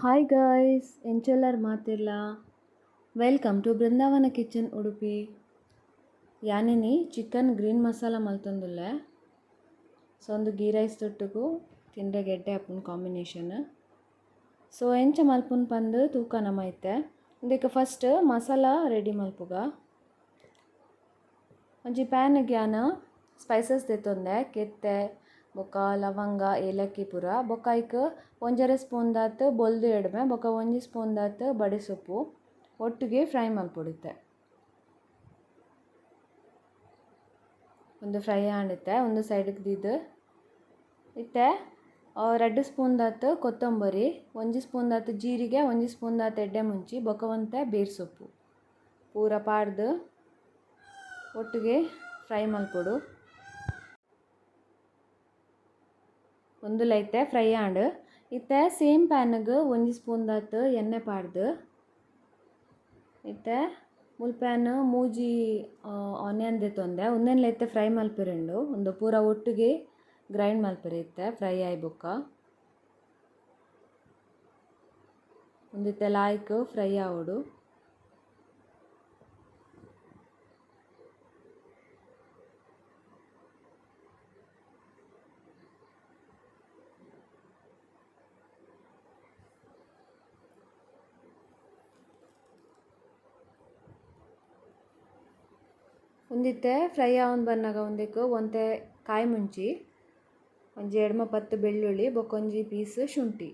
Hi guys ಎಂಚೆಲ್ಲರ್ ಮಾತಿಲ್ಲ. Welcome to Brindavan kitchen Udupi. ಯಾನಿನಿ ಚಿಕನ್ ಗ್ರೀನ್ ಮಸಾಲ ಮಲ್ತೊಂದುಲ್ಲೆ. ಸೊ ಒಂದು ಗೀ ರೈಸ್ ತೊಟ್ಟುಗು ತಿಂಡ್ರೆ ಗೆಡ್ಡೆ ಅಪ್ಪನ ಕಾಂಬಿನೇಷನ್. ಸೊ ಎಂಚ ಮಲ್ಪುನ್ ಪಂದು ತೂಕ ನಮೈತೆ. ಇದಕ್ಕೆ ಫಸ್ಟ್ ಮಸಾಲ ರೆಡಿ ಮಲ್ಪುಗ. ಒಂಜಿ ಪ್ಯಾನ್ಗೆ ಯಾನ ಸ್ಪೈಸಸ್ ತೆತ್ತೊಂದೆ ಕೆತ್ತೆ ಬೊಕ್ಕ ಲವಂಗ ಏಲಕ್ಕಿ ಪೂರ ಬೊಕ್ಕ ಐಕ್ ಒಂಜರೆ ಸ್ಪೂನ್ ದಾತ್ ಬೊಲ್ದು ಎಡ್ಮೆ ಬೊಕ್ಕ ಒಂಜಿ ಸ್ಪೂನ್ ದಾತ್ ಬಡೆಸೊಪ್ಪು ಒಟ್ಟಿಗೆ ಫ್ರೈ ಮಲ್ಪೊಡಿತ್ತೆ. ಒಂದು ಫ್ರೈ ಆಂಡಿತ್ತೆ ಒಂದು ಸೈಡ್ಗೆ ದೀದು ಇತ್ತೆ 2 ಸ್ಪೂನ್ ದಾತ್ ಕೊತ್ತಂಬರಿ, ಒಂಜಿ ಸ್ಪೂನ್ ದಾತ್ ಜೀರಿಗೆ, ಒಂಜಿ ಸ್ಪೂನ್ ದಾತ್ ಎಡ್ಡೆ ಮುಂಚಿ ಬೊಕ್ಕ ಒಂತೆ ಬೇರ್ ಸೊಪ್ಪು ಪೂರ ಪಾಡ್ದು ಒಟ್ಟಿಗೆ ಫ್ರೈ ಮಲ್ಪೊಡು. ಒಂದು ಲೈತೆ ಫ್ರೈ ಆಂಡ್ ಇತ್ತೆ ಸೇಮ್ ಪ್ಯಾನ್ಗೆ ಒಂಜಿ ಸ್ಪೂನ್ ದಾತ್ ಎಣ್ಣೆ ಪಾಡ್ದು ಇತ್ತೆ ಮುಲ್ಪෑನ್ ಮೂಜಿ ಆನಿಯನ್ ದೆತ್ತೊಂದೆ ಉಂದೆನ್ ಲೈತೆ ಫ್ರೈ ಮಲ್ಪೆರೆಂಡು ಒಂದು ಪೂರ ಒಟ್ಟಿಗೆ ಗ್ರೈಂಡ್ ಮಲ್ಪೆರೆ ಇತ್ತೆ ಫ್ರೈ ಆಯ್ ಬೊಕ್ಕ ಒಂದಿತ್ತೆ ಲಾಯ್ಕ್ ಫ್ರೈ ಆವೊಡು. ಒಂದಿತ್ತೆ ಫ್ರೈ ಆವೊಂದು ಬನ್ನಾಗ ಒಂದಕ್ಕೆ ಒಂತೆ ಕಾಯಿ ಮುಂಚಿ ಒಂಜಿ ಎಡ್ಮ ಪತ್ತು ಬೆಳ್ಳುಳ್ಳಿ ಬೊಕೊಂಜಿ ಪೀಸ್ ಶುಂಠಿ.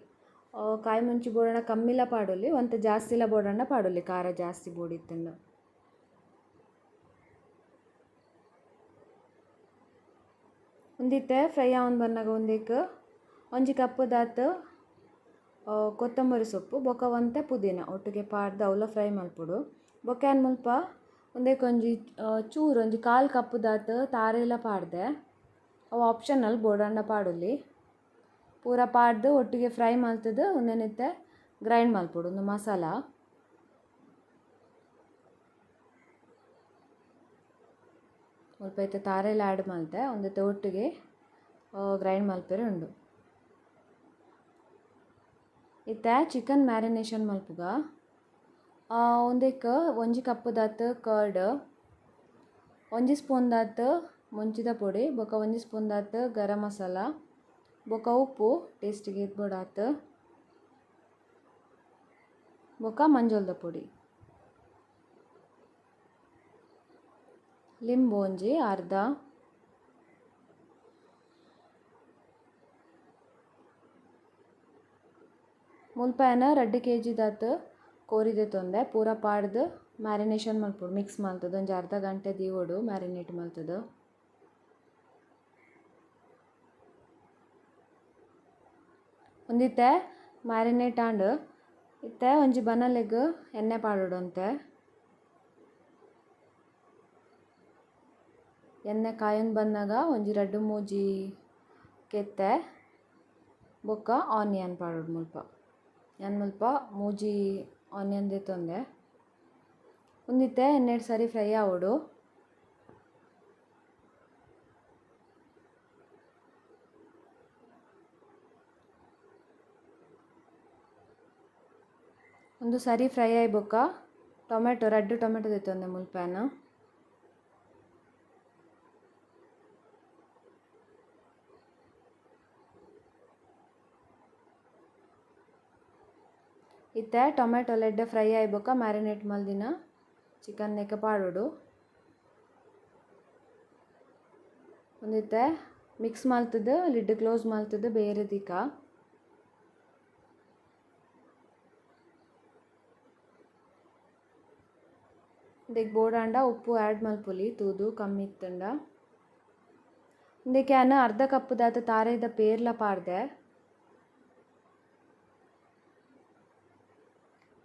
ಕಾಯಿ ಮುಂಚಿ ಬೋಡಾಂಡ ಕಮ್ಮಿಲ ಪಾಡೊಲಿ ಒಂತೆ ಜಾಸ್ತಿಲ ಬೋಡಾಂಡ ಪಾಡೊಲಿ ಖಾರ ಜಾಸ್ತಿ ಬೋಡಿತ್ತಂಡ. ಒಂದಿತ್ತೆ ಫ್ರೈ ಆವೊಂದು ಬನ್ನಾಗ ಒಂದಕ್ಕೆ ಒಂಜಿ ಕಪ್ ದಾತ್ ಕೊತ್ತಂಬರಿ ಸೊಪ್ಪು ಬೊಕ್ಕ ಒಂತೆ ಪುದೀನ ಒಟ್ಟಿಗೆ ಪಾಡ್ದು ಅವಲ ಫ್ರೈ ಮಲ್ಪೊಡು. ಬೊಕ್ಕ ಏನು ಮುಲ್ಪ ಒಂದಕ್ಕೆ ಒಂಜಿ ಚೂರು ಒಂಜಿ ಕಾಲು ಕಪ್ ದಾತ್ ತಾರೆಲ ಪಾಡ್ದೆ ಅವು ಆಪ್ಷನಲ್ ಬೋಡಾಂಡ ಪಾಡೊಲಿ ಪೂರ ಪಾಡ್ದು ಒಟ್ಟಿಗೆ ಫ್ರೈ ಮಲ್ತದು ಒಂದೇನಿತ್ತೆ ಗ್ರೈಂಡ್ ಮಲ್ಪೊಡು ಒಂದು ಮಸಾಲ. ಸ್ವಲ್ಪ ಐತೆ ತಾರೆಲ ಆ್ಯಡ್ ಮಲ್ತೆ ಒಂದತ್ತೆ ಒಟ್ಟಿಗೆ ಗ್ರೈಂಡ್ ಮಲ್ಪೆರೆ ಉಂಡು. ಇತ್ತೆ ಚಿಕನ್ ಮ್ಯಾರಿನೇಷನ್ ಮಲ್ಪುಗ ಒಂದಕ್ಕೆ ಒಂಜಿ ಕಪ್ ದಾತ್ ಕರ್ಡ್, ಒಂಜಿ ಸ್ಪೂನ್ ದಾತ್ ಮುಂಚಿದ ಪೊಡಿ ಬೊಕ್ಕ ಒಂಜಿ ಸ್ಪೂನ್ ದಾತ್ ಗರಂ ಮಸಾಲ ಬೊಕ್ಕ ಉಪ್ಪು ಟೇಸ್ಟಿಗೆ ಇದ್ಬೋಡಾತ್ ಬೊಕ್ಕ ಮಂಜೊಲ್ದ ಪೊಡಿ, ಲಿಂಬು ಒಂಜಿ ಅರ್ಧ, ಮುಲ್ಪෑನ 2 kg ದಾತ್ ಕೋರಿದೆ ತೊಂದೆ ಪೂರ ಪಾಡ್ದು ಮ್ಯಾರಿನೇಷನ್ ಮಲ್ಪೊಡು ಮಿಕ್ಸ್ ಮಲ್ತದು ಒಂಜಿ ಅರ್ಧ ಗಂಟೆ ದೀವೊಡು ಮ್ಯಾರಿನೇಟ್ ಮಲ್ತದು. ಒಂದಿತ್ತೆ ಮ್ಯಾರಿನೇಟ್ ಆಂಡ್ ಇತ್ತೆ ಒಂಜಿ ಬನಲೆಗ್ ಎಣ್ಣೆ ಪಾಡೋಡು ಅಂತೆ ಎಣ್ಣೆ ಕಾಯೊಂದು ಬಂದಾಗ ಒಂಜಿ 2-3 ಕೆತ್ತೆ ಬೊಕ್ಕ ಆನಿಯನ್ ಪಾಡೋಡು ಮುಲ್ಪ. ನಾನು ಮುಲ್ಪ 3 ಆನಿಯನ್ ದೆತ್ತೊಂದೆ ಒಂದಿತ್ತೆ ಎಣ್ಣೆಡ್ ಸರಿ ಫ್ರೈ ಆವೊಡು. ಒಂದು ಸರಿ ಫ್ರೈ ಆಯ್ ಬೊಕ್ಕ ಟೊಮೆಟೊ 2 ಟೊಮೆಟೊ ದೆತ್ತೊಂದೆ ಮುಲ್ಪෑನ ಇತ್ತೆ ಟೊಮೆಟೊ ಎಡ್ಡೆ ಫ್ರೈ ಆಯ್ ಬೊಕ್ಕ ಮ್ಯಾರಿನೇಟ್ ಮಲ್ದಿನ ಚಿಕನ್ ನೆಕ್ಕ ಪಾಡೋಡು. ಒಂದಿತ್ತೆ ಮಿಕ್ಸ್ ಮಲ್ತದು ಲಿಡ್ ಕ್ಲೋಸ್ ಮಲ್ತದು ಬೇರೆ ದಿಕ್ಕ. ಇದಕ್ಕೆ ಬೋಡಾಂಡ ಉಪ್ಪು ಆ್ಯಡ್ ಮಲ್ಪೊಲಿ ತೂದು ಕಮ್ಮಿ ಇತ್ತಂಡ. ಇದಕ್ಕೆ ನಾನು ಅರ್ಧ ಕಪ್ ದಾತ್ ತಾರೆದ ಪೇರ್ಲ ಪಾಡ್ದೆ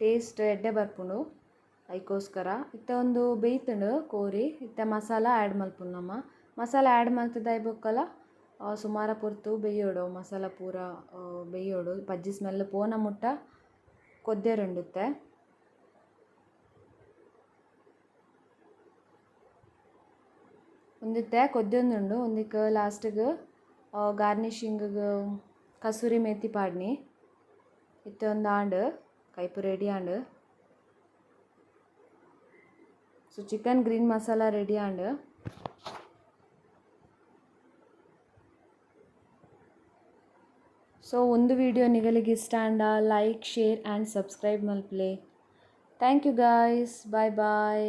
ಟೇಸ್ಟ್ ಎಡ್ಡೆ ಬರ್ಪುಂಡು ಐಕೋಸ್ಕರ. ಇತ್ತೆ ಒಂದು ಬೇಯ್ತುಂಡು ಕೋರಿ ಇತ್ತೆ ಮಸಾಲ ಆ್ಯಡ್ ಮಲ್ಪುಂಡು ನಮ್ಮ ಮಸಾಲ ಆ್ಯಡ್ ಮಲ್ತದಾಯ್ ಬೊಕ್ಕಲ ಸುಮಾರ ಪೊರ್ತು ಬೇಯೋಡು ಮಸಾಲ ಪೂರ ಬೇಯೋಡು ಪಜ್ಜಿ ಸ್ಮೆಲ್ ಪೋನ ಮುಟ್ಟ ಕೊದ್ದೆರುಂಡುತ್ತೆ. ಒಂದಿತ್ತೆ ಕೊದ್ದೊಂದುಂಡು ಒಂದಿಕ್ಕೆ ಲಾಸ್ಟ್ಗೆ ಗಾರ್ನಿಷಿಂಗ್ ಕಸೂರಿ ಮೇಥಿ ಪಾಡ್ನಿ ಇತ್ತೆ ಒಂದು ಆಂಡ್ ಕೈಪು ರೆಡಿ ಆಂಡ್. So chicken green masala ready ಆಂಡ್. ಸೊ ಒಂದು ವಿಡಿಯೋ ನಿಗಳಿಗೆ ಇಷ್ಟ ಆಂಡ ಲೈಕ್ ಶೇರ್ ಆ್ಯಂಡ್ ಸಬ್ಸ್ಕ್ರೈಬ್ ಮಲ್ಪಲೆ. Thank you guys. Bye bye.